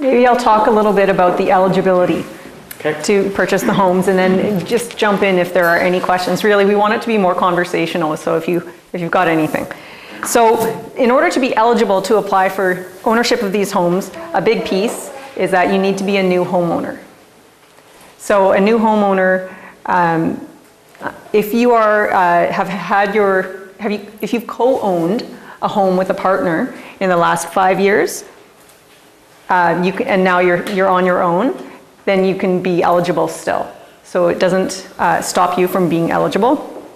Maybe I'll talk a little bit about the eligibility to purchase the homes, and then just jump in if there are any questions. Really, we want it to be more conversational, so if you've got anything. So in order to be eligible to apply for ownership of these homes, a big piece is that you need to be a new homeowner. So a new homeowner, if you are if you've co-owned a home with a partner in the last 5 years, and now you're on your own, then you can be eligible still. So it doesn't stop you from being eligible.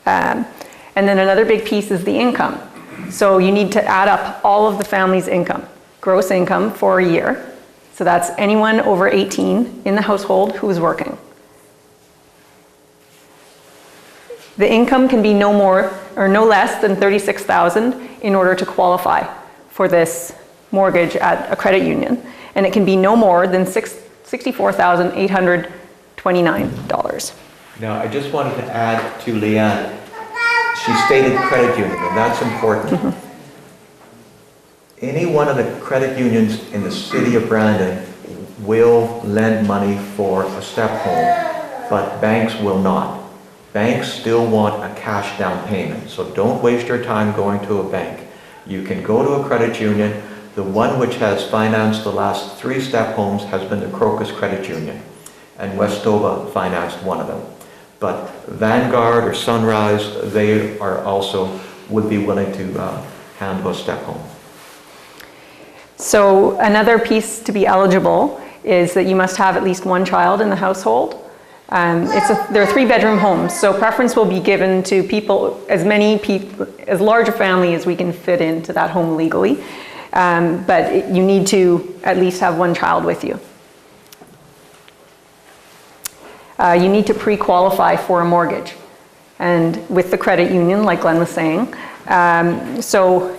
And then another big piece is the income. So you need to add up all of the family's income, gross income for a year. So that's anyone over 18 in the household who is working. The income can be no more or no less than $36,000 in order to qualify for this mortgage at a credit union. And it can be no more than $64,829. Now, I just wanted to add to Leanne. She stated credit union, and that's important. Mm-hmm. Any one of the credit unions in the city of Brandon will lend money for a STEPP home, but banks will not. Banks still want a cash down payment, so don't waste your time going to a bank. You can go to a credit union. The one which has financed the last 3 STEPP homes has been the Crocus Credit Union, and Westoba financed one of them. But Vanguard or Sunrise, they are also would be willing to handle a STEPP home. So another piece to be eligible is that you must have at least one child in the household. They're 3-bedroom homes, so preference will be given to people, as large a family as we can fit into that home legally. But you need to at least have one child with you. You need to pre-qualify for a mortgage, and with the credit union, like Glenn was saying. So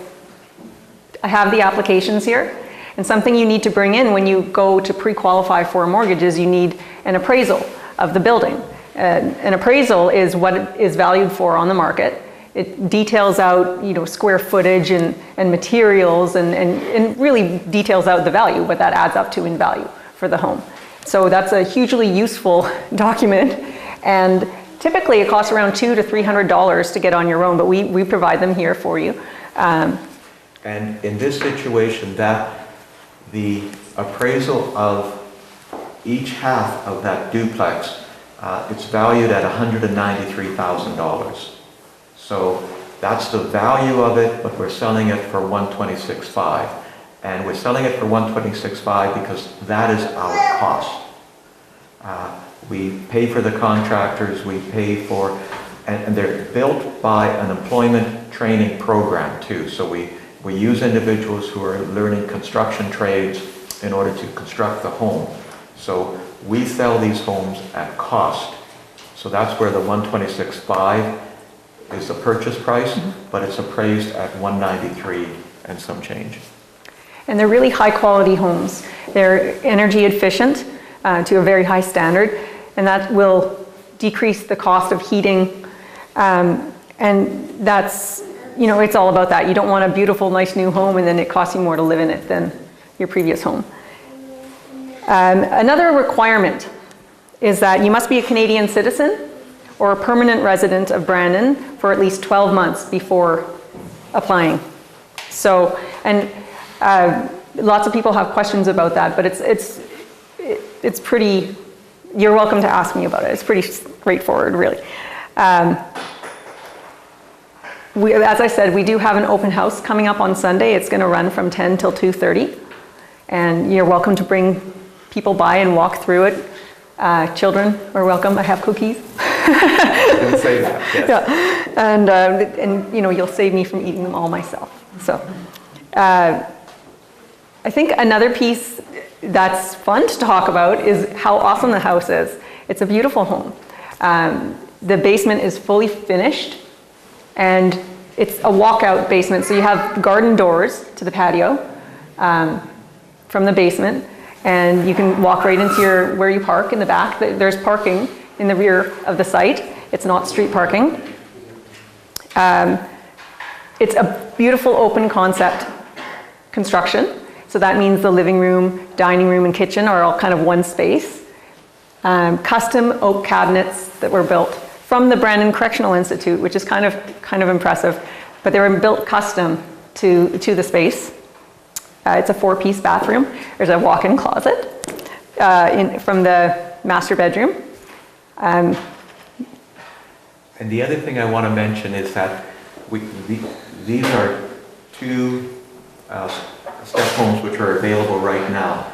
I have the applications here, and something you need to bring in when you go to pre-qualify for a mortgage is you need an appraisal of the building. An appraisal is what it is valued for on the market. It details out, square footage and materials, and really details out the value, what that adds up to in value for the home. So that's a hugely useful document, and typically it costs around $200 to $300 to get on your own, but we provide them here for you. And in this situation, that the appraisal of each half of that duplex, it's valued at $193,000. So that's the value of it, but we're selling it for $126,500. And we're selling it for $126,500 because that is our cost. We pay for the contractors, we pay for, and they're built by an employment training program too. So we use individuals who are learning construction trades in order to construct the home. So we sell these homes at cost. So that's where the $126,500 is the purchase price, but it's appraised at $193,000 and some change. And they're really high quality homes. They're energy efficient to a very high standard, and that will decrease the cost of heating. And that's, it's all about that. You don't want a beautiful, nice new home and then it costs you more to live in it than your previous home. Another requirement is that you must be a Canadian citizen or a permanent resident of Brandon for at least 12 months before applying. So, and lots of people have questions about that, but it's pretty, you're welcome to ask me about it. It's pretty straightforward, really. As I said, we do have an open house coming up on Sunday. It's going to run from 10 till 2:30, and you're welcome to bring people by and walk through it. Children are welcome. I have cookies. I didn't say that. Yes. Yeah. And you'll save me from eating them all myself. So I think another piece that's fun to talk about is how awesome the house is. It's a beautiful home. The basement is fully finished, and it's a walkout basement. So you have garden doors to the patio from the basement, and you can walk right into where you park in the back. There's parking in the rear of the site. It's not street parking. It's a beautiful open concept construction. So that means the living room, dining room, and kitchen are all kind of one space. Custom oak cabinets that were built from the Brandon Correctional Institute, which is kind of impressive, but they were built custom to the space. It's a 4-piece bathroom. There's a walk-in closet from the master bedroom. And the other thing I want to mention is that these are 2 STEPP homes which are available right now.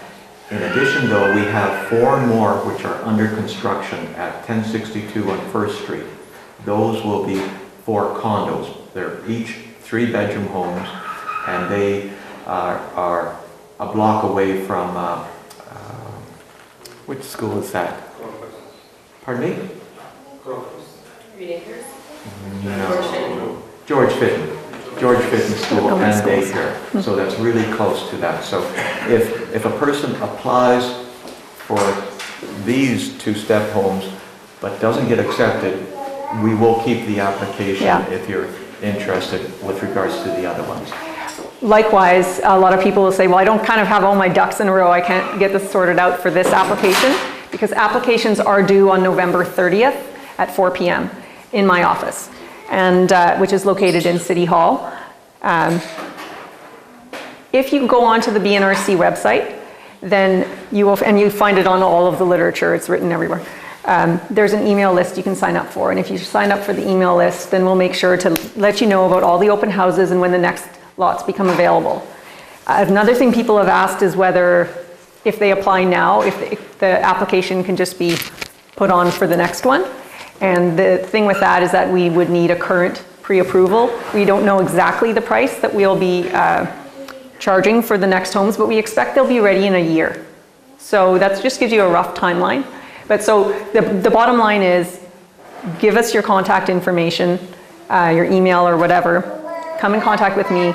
In addition, though, we have 4 more which are under construction at 1062 on First Street. Those will be 4 condos. They're each 3-bedroom homes, and they are a block away from, which school is that? Pardon me? No. George Fitton School and daycare. So that's really close to that. So if a person applies for these 2 STEPP homes but doesn't get accepted, we will keep the application if you're interested with regards to the other ones. Likewise, a lot of people will say, well, I don't kind of have all my ducks in a row. I can't get this sorted out for this application, because applications are due on November 30th at 4 p.m. in my office, and which is located in City Hall. If you go onto the BNRC website, then you will, and you find it on all of the literature, it's written everywhere. There's an email list you can sign up for, and if you sign up for the email list, then we'll make sure to let you know about all the open houses and when the next lots become available. Another thing people have asked is whether, if they apply now, if the application can just be put on for the next one. And the thing with that is that we would need a current pre-approval. We don't know exactly the price that we'll be charging for the next homes, but we expect they'll be ready in a year. So that just gives you a rough timeline. But so the bottom line is, give us your contact information, your email or whatever, come in contact with me,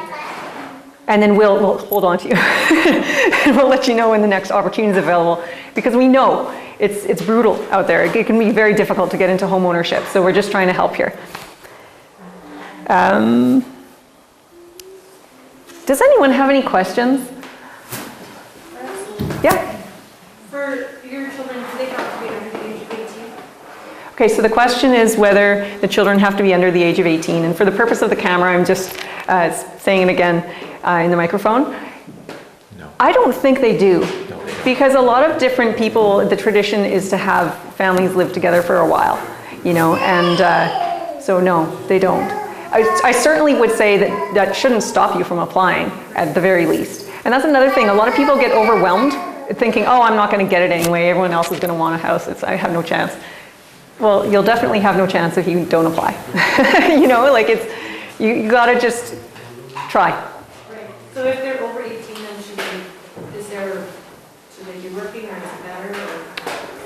and then we'll hold on to you. And we'll let you know when the next opportunity is available, because we know it's brutal out there. It can be very difficult to get into home ownership, so we're just trying to help here. Does anyone have any questions? Yeah? For your children, do they have to be under the age of 18? Okay, so the question is whether the children have to be under the age of 18. And for the purpose of the camera, I'm just saying it again in the microphone. No. I don't think they do. No. Because a lot of different people, the tradition is to have families live together for a while, you know, and so no, they don't. I certainly would say that that shouldn't stop you from applying at the very least. And that's another thing, a lot of people get overwhelmed thinking, oh, I'm not going to get it anyway, everyone else is going to want a house, I have no chance. Well, you'll definitely have no chance if you don't apply. You know, like you got to just try. Right. So if they're over 18, then should they be working, or is it better?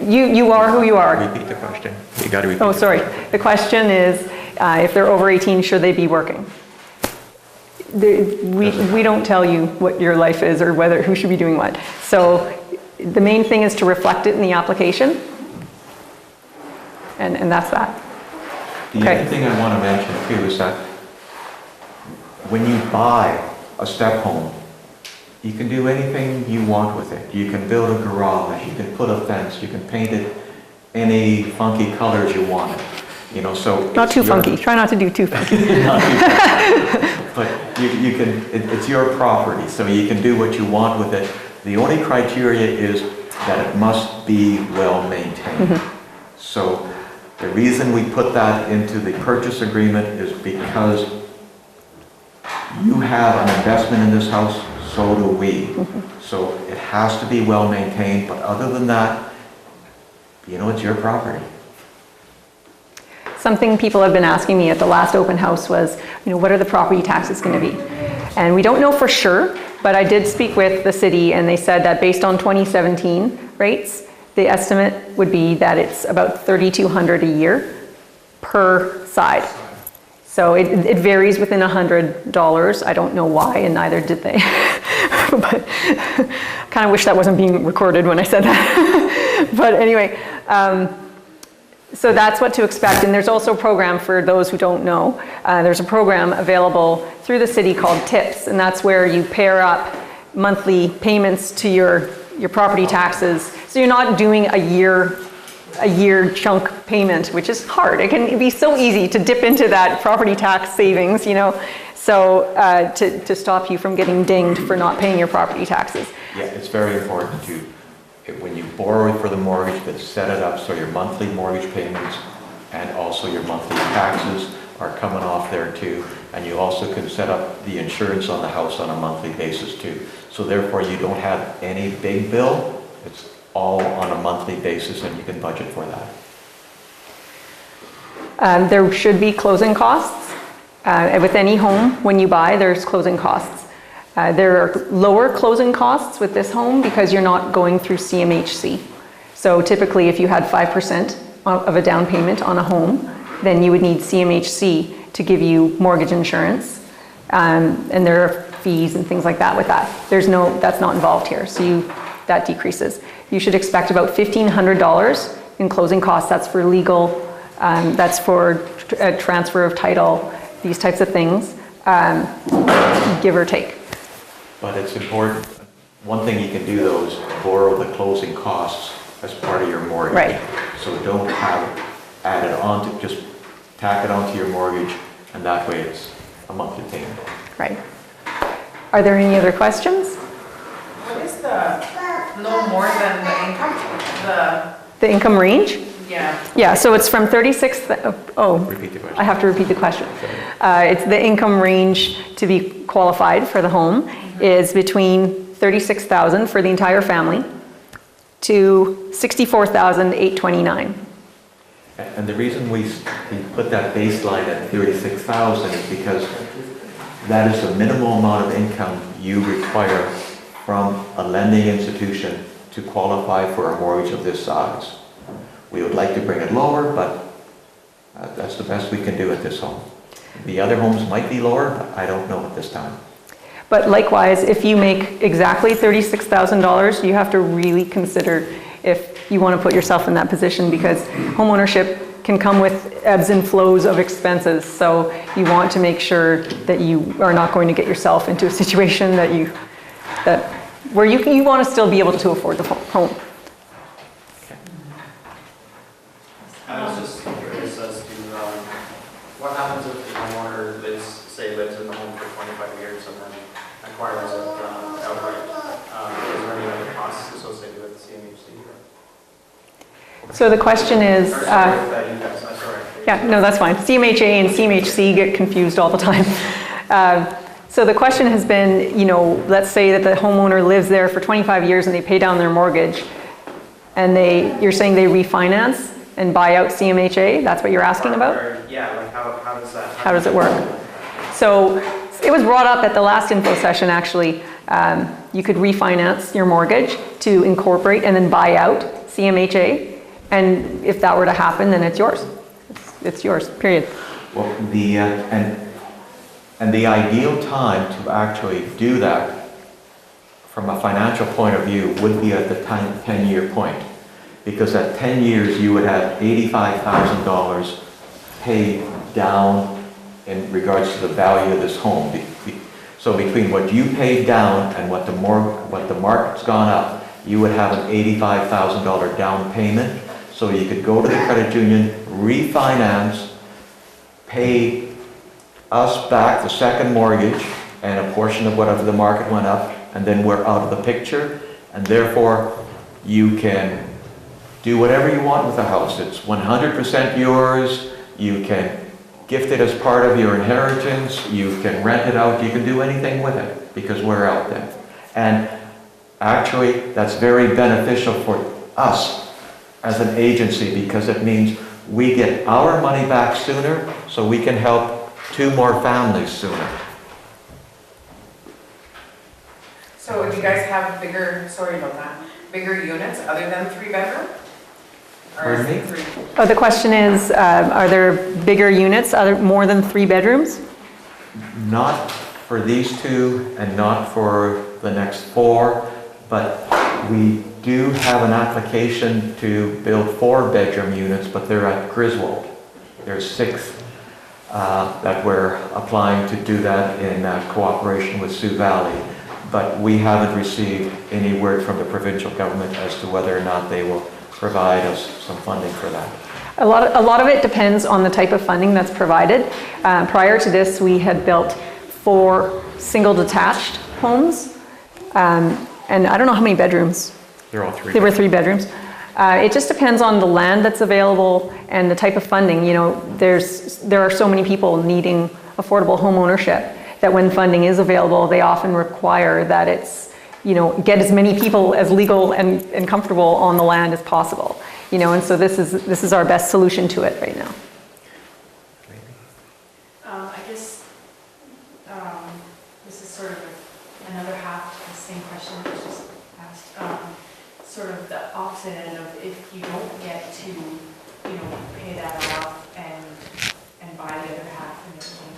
Or? You are who you are. Repeat the question. You got to repeat. Oh, sorry. The question is, if they're over 18, should they be working? We don't tell you what your life is or who should be doing what. So the main thing is to reflect it in the application. And that's that. The other thing I want to mention too is that when you buy a STEPP home, you can do anything you want with it. You can build a garage, you can put a fence, you can paint it any funky colors you want it. You know, so not too funky. Try not to do too funky. Not too funky. But you can. It's your property, so you can do what you want with it. The only criteria is that it must be well maintained. Mm-hmm. So the reason we put that into the purchase agreement is because you have an investment in this house, so do we. Mm-hmm. So it has to be well maintained, but other than that, you know, it's your property. Something people have been asking me at the last open house was, you know, what are the property taxes going to be? And we don't know for sure, but I did speak with the city and they said that based on 2017 rates, the estimate would be that it's about $3,200 a year per side. So it varies within $100. I don't know why, and neither did they. But I kind of wish that wasn't being recorded when I said that. But anyway, so that's what to expect. And there's also a program for those who don't know. There's a program available through the city called TIPS, and that's where you pair up monthly payments to your property taxes. So you're not doing a year chunk payment, which is hard. It can be so easy to dip into that property tax savings, you know, so to stop you from getting dinged for not paying your property taxes. Yeah, it's very important to, when you borrow for the mortgage, to set it up so your monthly mortgage payments and also your monthly taxes are coming off there too. And you also can set up the insurance on the house on a monthly basis too. So therefore you don't have any big bill. It's all on a monthly basis and you can budget for that. There should be closing costs. With any home, when you buy, there's closing costs. There are lower closing costs with this home because you're not going through CMHC. So typically if you had 5% of a down payment on a home, then you would need CMHC to give you mortgage insurance. And there are fees and things like that with that. That's not involved here, so that decreases. You should expect about $1,500 in closing costs. That's for legal, that's for transfer of title, these types of things, give or take. But it's important, one thing you can do though is borrow the closing costs as part of your mortgage. Right. So don't add it on to, just tack it onto your mortgage, and that way it's a monthly payment. Right. Are there any other questions? What is the no more than the income? The income range? Yeah. Yeah, so it's from 36, Repeat the question. I have to repeat the question. It's the income range to be qualified for the home is between $36,000 for the entire family to $64,829. And the reason we put that baseline at 36,000 is because that is the minimal amount of income you require from a lending institution to qualify for a mortgage of this size. We would like to bring it lower, but that's the best we can do at this home. The other homes might be lower, but I don't know at this time. But likewise, if you make exactly $36,000, you have to really consider if you want to put yourself in that position, because homeownership can come with ebbs and flows of expenses. So you want to make sure that you are not going to get yourself into a situation where you want to still be able to afford the home. I was just curious as to what happens if the homeowner lives in the home for 25 years and then acquires it outright? Is there any other costs associated with CMHC? So the question is, Sorry. yeah, no, that's fine. CMHA and CMHC get confused all the time. So the question has been, you know, let's say that the homeowner lives there for 25 years and they pay down their mortgage, and you're saying they refinance and buy out CMHA? That's what you're asking about? Yeah, like how does that? How does it work? So it was brought up at the last info session, actually. You could refinance your mortgage to incorporate and then buy out CMHA. And if that were to happen, then it's yours. It's yours, period. Well, and the ideal time to actually do that from a financial point of view would be at the 10-year point. Because at 10 years, you would have $85,000 paid down in regards to the value of this home. So between what you paid down and what the market's gone up, you would have an $85,000 down payment. So you could go to the credit union, refinance, pay us back the second mortgage and a portion of whatever the market went up, and then we're out of the picture, and therefore you can do whatever you want with the house. It's 100% yours. You can gift it as part of your inheritance. You can rent it out. You can do anything with it because we're out there. And actually, that's very beneficial for us as an agency because it means we get our money back sooner so we can help 2 more families sooner. So do you guys have bigger units other than 3-bedroom? Pardon me? Oh, the question is, are there bigger units, more than 3 bedrooms? Not for these 2 and not for the next 4, but we do have an application to build 4-bedroom units, but they're at Griswold. There's 6 that we're applying to do that in cooperation with Sioux Valley. but we haven't received any word from the provincial government as to whether or not they will provide us some funding for that. A lot of it depends on the type of funding that's provided. Prior to this, we had built 4 single detached homes, and I don't know how many bedrooms. They're all 3. There were 3 bedrooms. It just depends on the land that's available and the type of funding. You know, there are so many people needing affordable home ownership that when funding is available, they often require that it's, you know, get as many people as legal and comfortable on the land as possible. You know, and so this is our best solution to it right now. I guess this is sort of another half of the same question that was just asked. Sort of the opposite end of if you don't get to, you know, pay that off and buy the other half and everything.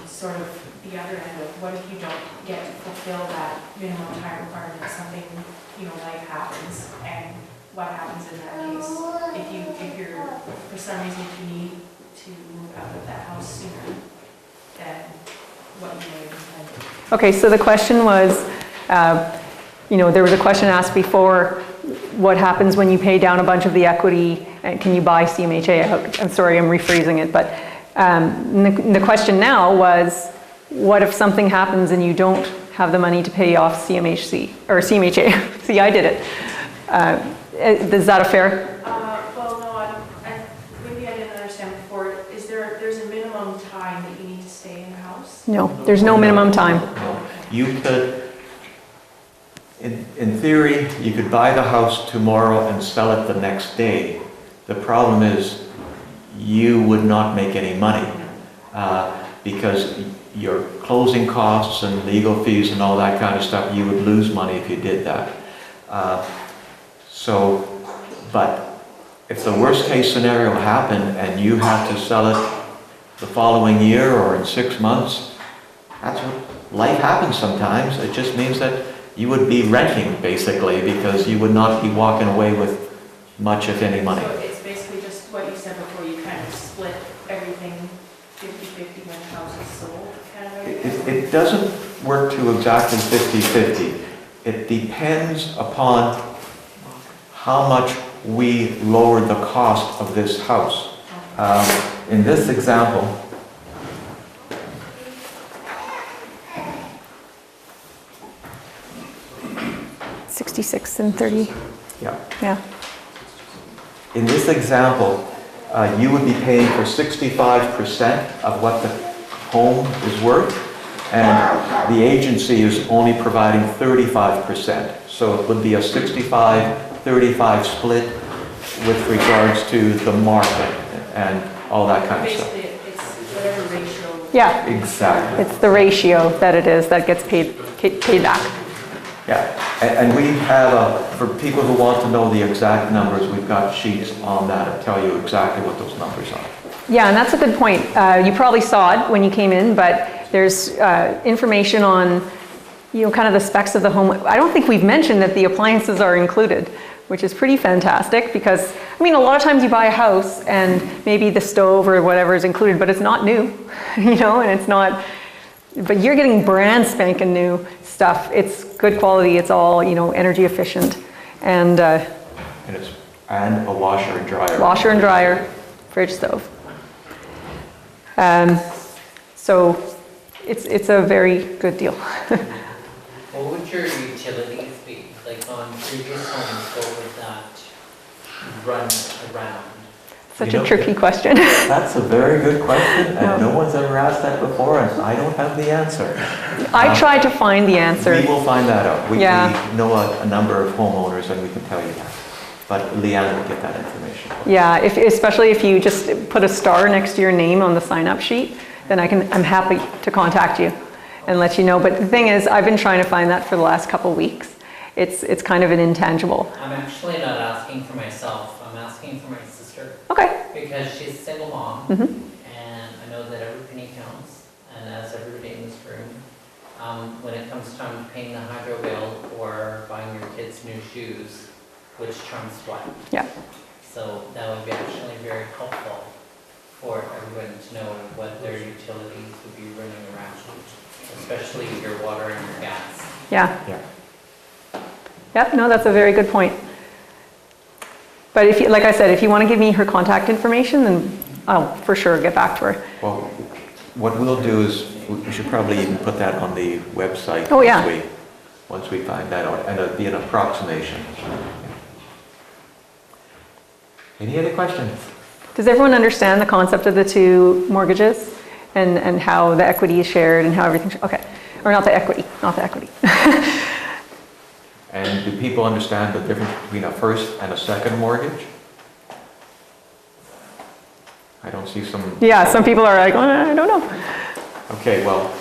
Sort of the other end of what if you don't get to fulfill that minimum time requirement, something, you know, life happens, and what happens in that case? If you're, for some reason, if you need to move out of that house sooner than what you may have intended. Okay, so the question was, you know, there was a question asked before, what happens when you pay down a bunch of the equity and can you buy CMHA out? I'm sorry, I'm rephrasing it, but the question now was, what if something happens and you don't have the money to pay off CMHC, or CMHA? See, I did it. Is that a fair? Well, no, maybe I didn't understand before. There's a minimum time that you need to stay in the house? No, there's no minimum time. You could, in theory, you could buy the house tomorrow and sell it the next day. The problem is you would not make any money because your closing costs and legal fees and all that kind of stuff, you would lose money if you did that. But if the worst case scenario happened and you have to sell it the following year or in 6 months, that's what life happens sometimes. It just means that you would be renting basically because you would not be walking away with much, if any, money. So it's basically just what you said before, you kind of split everything 50-50 when the house is sold, kind of? It doesn't work to exactly 50-50. It depends upon how much we lower the cost of this house. In this example, 66 and 30. Yeah. In this example, you would be paying for 65% of what the home is worth, and the agency is only providing 35%. So it would be a 65-35 split with regards to the market and all that kind of stuff. Basically, it's whatever ratio. Yeah. Exactly. It's the ratio that it is that gets paid back. Yeah, and we have, for people who want to know the exact numbers, we've got sheets on that that tell you exactly what those numbers are. Yeah, and that's a good point. You probably saw it when you came in, but there's information on, you know, kind of the specs of the home. I don't think we've mentioned that the appliances are included, which is pretty fantastic because, I mean, a lot of times you buy a house and maybe the stove or whatever is included, but it's not new, you know, and it's not, but you're getting brand spanking new stuff. It's good quality. It's all, you know, energy efficient, and And a washer and dryer. washer and dryer, fridge, stove. So it's a very good deal. What would your utilities be? Like on previous homes, what would that run around? Such You a know, tricky question. That's a very good question, and No. no one's ever asked that before, and I don't have the answer. I tried to find the answer. We will find that out. We Yeah. know a number of homeowners, and we can tell you that. But Leanne will get that information. Yeah, especially if you just put a star next to your name on the sign-up sheet, then I'm happy to contact you and let you know. But the thing is, I've been trying to find that for the last couple of weeks. It's kind of an intangible. I'm actually not asking for myself, I'm asking for my sister. Okay. Because she's a single mom, Mhm. and I know that every penny counts, and as everybody in this room, when it comes time to paying the hydro bill or buying your kids new shoes, which trumps what? Yeah. So that would be actually very helpful for everyone to know what their utilities would be running around, especially your water and your gas. Yeah. Yeah. Yep, no, that's a very good point. But if you, like I said, if you want to give me her contact information, then I'll for sure get back to her. Well, what we'll do is, we should probably even put that on the website. Oh, yeah. Once we find that out, and it'll be an approximation. Any other questions? Does everyone understand the concept of the two mortgages and how the equity is shared and how everything, okay. Or not the equity. And do people understand the difference between a first and a second mortgage? I don't see some... Yeah, some people are like, I don't know. Okay, well,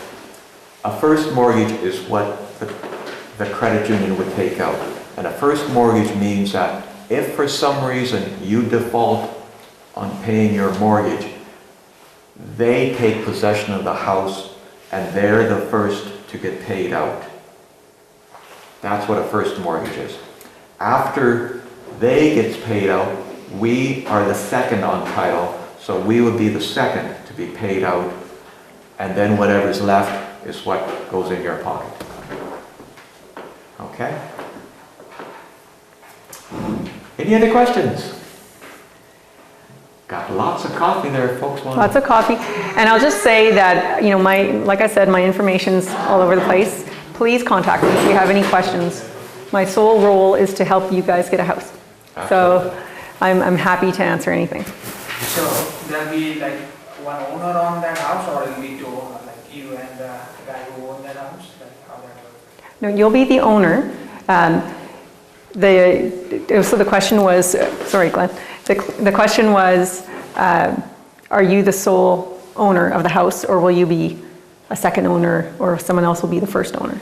a first mortgage is what the credit union would take out. And a first mortgage means that if for some reason you default on paying your mortgage, they take possession of the house and they're the first to get paid out. That's what a first mortgage is. After they gets paid out, we are the second on title, so we would be the second to be paid out, and then whatever's left is what goes in your pocket. Okay? Any other questions? Got lots of coffee there, folks. Lots of coffee. And I'll just say that, you know, like I said, my information's all over the place. Please contact me if you have any questions. My sole role is to help you guys get a house. Absolutely. So I'm happy to answer anything. So there'll be like one owner on that house, or it'll be two owners, like you and the guy who owned that house, like how that works? No, you'll be the owner. So the question was, sorry Glenn, the question was, are you the sole owner of the house, or will you be a second owner, or someone else will be the first owner?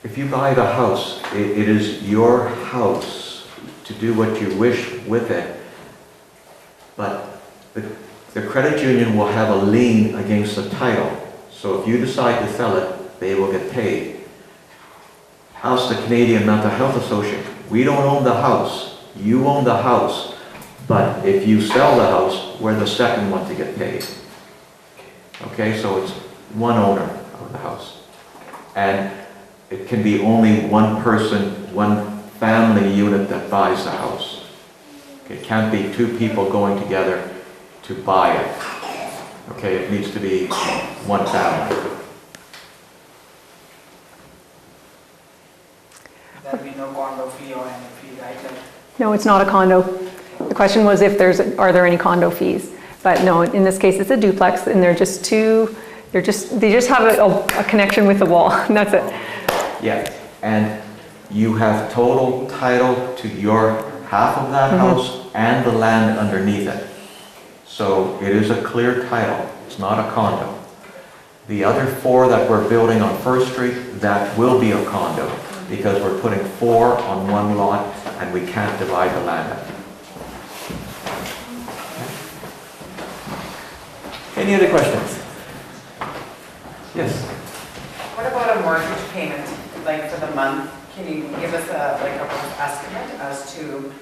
If you buy the house, it is your house to do what you wish with it. But the credit union will have a lien against the title. So if you decide to sell it, they will get paid. Us, the Canadian Mental Health Association, we don't own the house. You own the house. But if you sell the house, we're the second one to get paid. Okay, so it's one owner of the house. And it can be only one person, one family unit that buys the house. It can't be two people going together to buy it. Okay, it needs to be one family. There'll be no condo fee or any fee, right? Like, No, it's not a condo. The question was if are there any condo fees? But no, in this case, it's a duplex, and they just have a connection with the wall, and that's it. Yeah, and you have total title to your half of that house and the land underneath it. So it is a clear title. It's not a condo. The other 4 that we're building on First Street, that will be a condo, because we're putting 4 on one lot and we can't divide the land up. Any other questions? Yes. What about a mortgage payment, like for the month? Can you give us a rough estimate as to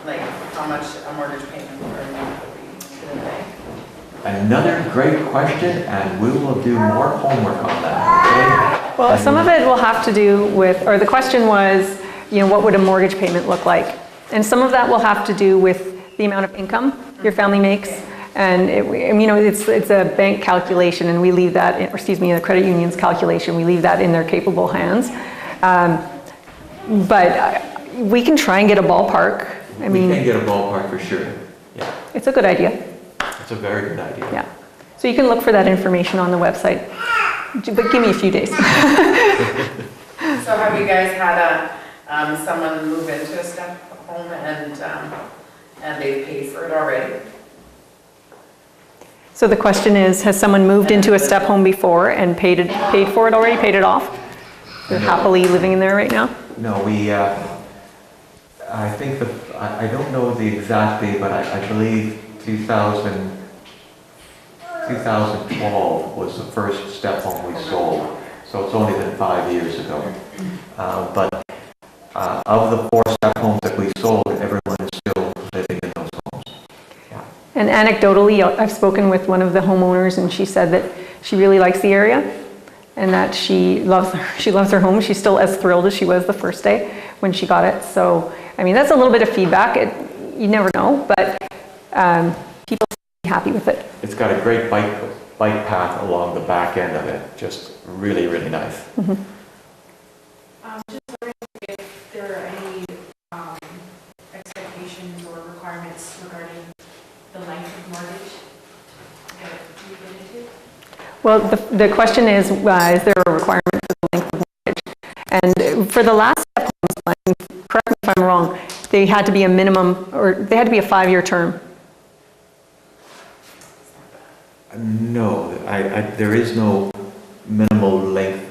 like how much a mortgage payment per month would be to the bank? Another great question, and we will do more homework on that. Okay? Well, some of it will have to do with, or the question was, you know, what would a mortgage payment look like? And some of that will have to do with the amount of income your family makes. And it's a bank calculation, and we leave that, the credit union's calculation, we leave that in their capable hands. But we can try and get a ballpark. We can get a ballpark for sure. Yeah, it's a good idea. it's a very good idea. Yeah. So you can look for that information on the website, but give me a few days. So have you guys had someone move into a STEPP home and they paid for it already? So the question is, has someone moved into a STEPP home before and paid for it already, paid it off? They're happily living in there right now? No, I think I don't know the exact date, but I believe 2012 was the first STEPP home we sold. So it's only been 5 years ago. But of the 4 STEPP homes that we sold, everyone is still living in those And anecdotally, I've spoken with one of the homeowners, and she said that she really likes the area and that she loves her home. She's still as thrilled as she was the first day when she got it. So, I mean, that's a little bit of feedback. You never know, but people seem to be happy with it. It's got a great bike path along the back end of it. Just really, really nice. Mm-hmm. Just wondering if there are any expectations or requirements regarding the length of mortgage that you get into? Well, the question is there a requirement for the length of mortgage? And for the last STEP homes, plan, correct me if I'm wrong, they had to be a minimum, or they had to be a 5-year term. No, there is no minimal length.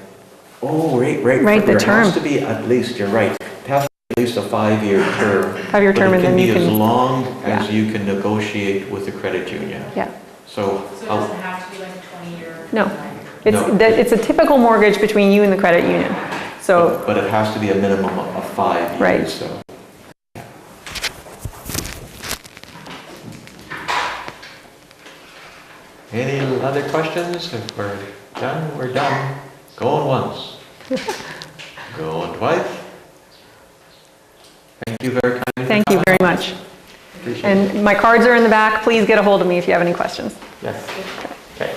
Oh, right. Right, the term. There has to be at least, you're right, it has to be at least a 5-year term. 5-year term, and then you But it can be can. as long as you can negotiate with the credit union. Yeah. So, So it doesn't have to be like a 20-year? No. 9-year? No. It's a typical mortgage between you and the credit union. So, but it has to be a minimum of 5 years. Right. So. Any other questions? If we're done, we're done. Going once. Going twice. Thank you very kindly. thank you very much. Appreciate it. And my cards are in the back. Please get a hold of me if you have any questions. Yes. Okay.